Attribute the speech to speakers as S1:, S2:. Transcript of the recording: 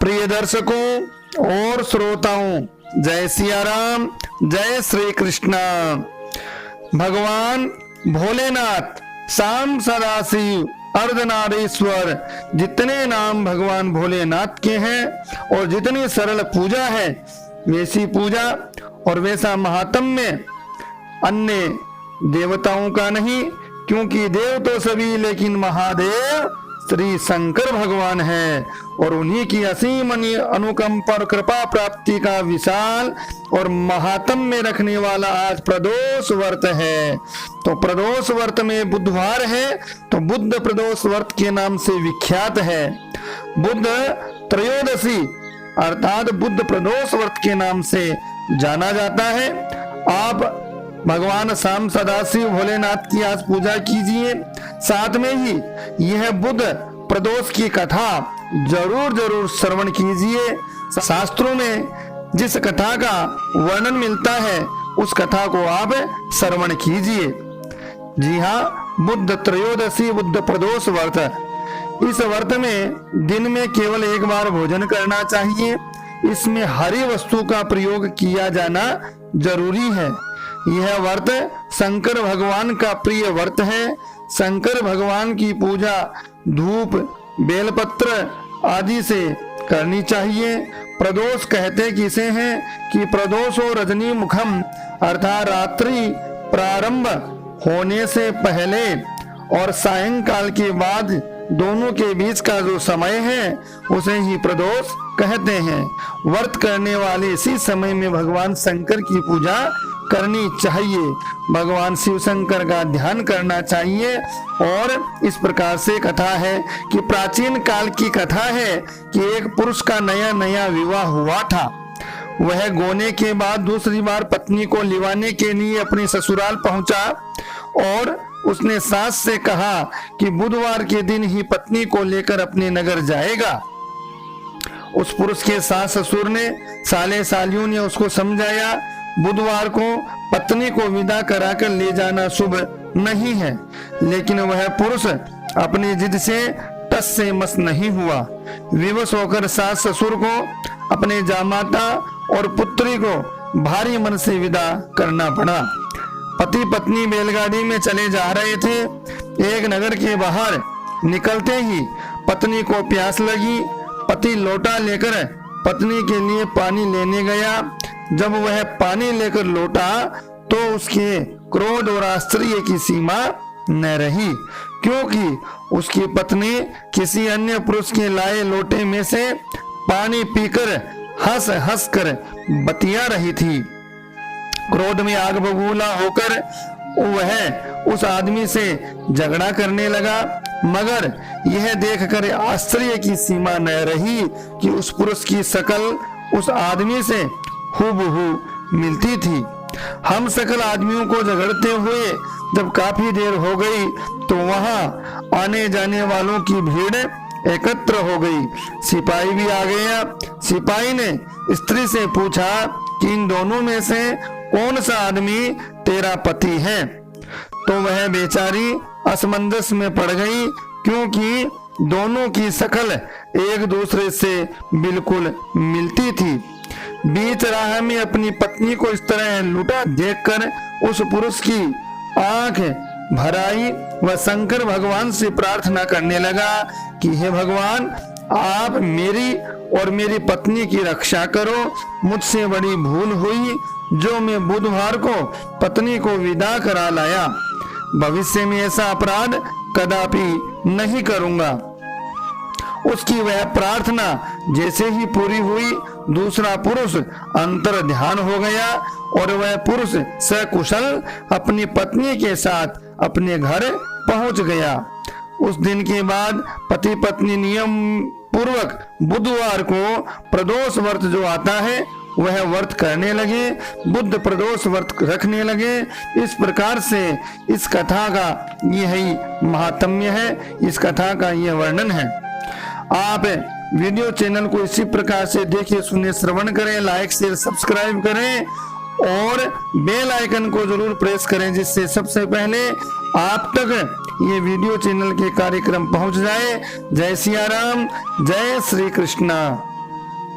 S1: प्रिय दर्शकों और श्रोताओं, जय सिया राम, जय श्री कृष्ण। भगवान भोलेनाथ, शाम सदाशिव, अर्धनारीश्वर, जितने नाम भगवान भोलेनाथ के हैं और जितनी सरल पूजा है वैसी पूजा और वैसा महात्म्य अन्य देवताओं का नहीं, क्योंकि देव तो सभी लेकिन महादेव श्री शंकर भगवान है और उन्हीं की असीम अनुकंपा और कृपा प्राप्ति का विशाल और महात्म्य रखने वाला आज प्रदोष व्रत है। तो प्रदोष व्रत में बुधवार है तो बुद्ध प्रदोष व्रत के नाम से विख्यात है। बुद्ध त्रयोदशी अर्थात बुद्ध प्रदोष व्रत के नाम से जाना जाता है। आप भगवान शाम सदाशिव भोलेनाथ की आज पूजा कीजिए, साथ में ही यह बुद्ध प्रदोष की कथा जरूर श्रवण कीजिए। शास्त्रों में जिस कथा का वर्णन मिलता है उस कथा को आप श्रवण कीजिए। जी हाँ, बुद्ध त्रयोदशी बुद्ध प्रदोष व्रत। इस व्रत में दिन में केवल एक बार भोजन करना चाहिए। इसमें हरी वस्तु का प्रयोग किया जाना जरूरी है। यह व्रत शंकर भगवान का प्रिय व्रत है। शंकर भगवान की पूजा धूप, बेलपत्र आदि से करनी चाहिए। प्रदोष कहते किसे हैं कि प्रदोषो रजनी मुखम, अर्थात रात्रि प्रारंभ होने से पहले और सायंकाल के बाद दोनों के बीच का जो समय है उसे ही प्रदोष कहते हैं। व्रत करने वाले इसी समय में भगवान शंकर की पूजा करनी चाहिए, भगवान शिव शंकर का ध्यान करना चाहिए। और इस प्रकार से कथा है कि प्राचीन काल की कथा है कि एक पुरुष का नया विवाह हुआ था। वह गोने के बाद दूसरी बार पत्नी को लिवाने के लिए अपने ससुराल पहुंचा और उसने सास से कहा कि बुधवार के दिन ही पत्नी को लेकर अपने नगर जाएगा। उस पुरुष के सास ससुर ने, साले सालियों ने उसको समझाया, बुधवार को पत्नी को विदा कराकर ले जाना शुभ नहीं है, लेकिन वह पुरुष अपनी जिद से टस से मस नहीं हुआ। विवश होकर सास ससुर को, अपने जामाता और पुत्री को भारी मन से विदा करना पड़ा। पति पत्नी बैलगाड़ी में चले जा रहे थे। एक नगर के बाहर निकलते ही पत्नी को प्यास लगी। पति लोटा लेकर पत्नी के लिए पानी लेने गया। जब वह पानी लेकर लौटा तो उसके क्रोध और आश्चर्य की सीमा न रही, क्योंकि उसकी पत्नी किसी अन्य पुरुष के लाए लोटे में से पानी पीकर हंस हंस कर बतिया रही थी। क्रोध में आग बबूला होकर वह उस आदमी से झगड़ा करने लगा, मगर यह देखकर आश्चर्य की सीमा न रही कि उस पुरुष की शकल उस आदमी से हूबहू मिलती थी। हम सकल आदमियों को झगड़ते हुए जब काफी देर हो गई तो वहां आने जाने वालों की भीड़ एकत्र हो गई। सिपाही भी आ गया। सिपाही ने स्त्री से पूछा कि इन दोनों में से कौन सा आदमी तेरा पति है? तो वह बेचारी असमंजस में पड़ गई, क्योंकि दोनों की शकल एक दूसरे से बिल्कुल मिलती थी। बीच राह में अपनी पत्नी को इस तरह लुटा देखकर उस पुरुष की आंख भर आई। वह शंकर भगवान से प्रार्थना करने लगा कि हे भगवान, आप मेरी और मेरी पत्नी की रक्षा करो। मुझसे बड़ी भूल हुई जो मैं बुधवार को पत्नी को विदा करा लाया। भविष्य में ऐसा अपराध कदापि नहीं करूंगा। उसकी वह प्रार्थना जैसे ही पूरी हुई, दूसरा पुरुष अंतर ध्यान हो गया और वह पुरुष सकुशल अपनी पत्नी के साथ अपने घर पहुंच गया। उस दिन के बाद पति पत्नी नियम पूर्वक बुधवार को प्रदोष व्रत जो आता है वह व्रत करने लगे, बुद्ध प्रदोष व्रत रखने लगे। इस प्रकार से इस कथा का यही महात्म्य है, इस कथा का यह वर्णन है। आप वीडियो चैनल को इसी प्रकार से देखिए, सुने, श्रवण करें, लाइक शेयर सब्सक्राइब करें और बेल आइकन को जरूर प्रेस करें, जिससे सबसे पहले आप तक ये वीडियो चैनल के कार्यक्रम पहुंच जाए। जय सिया राम, जय श्री कृष्णा।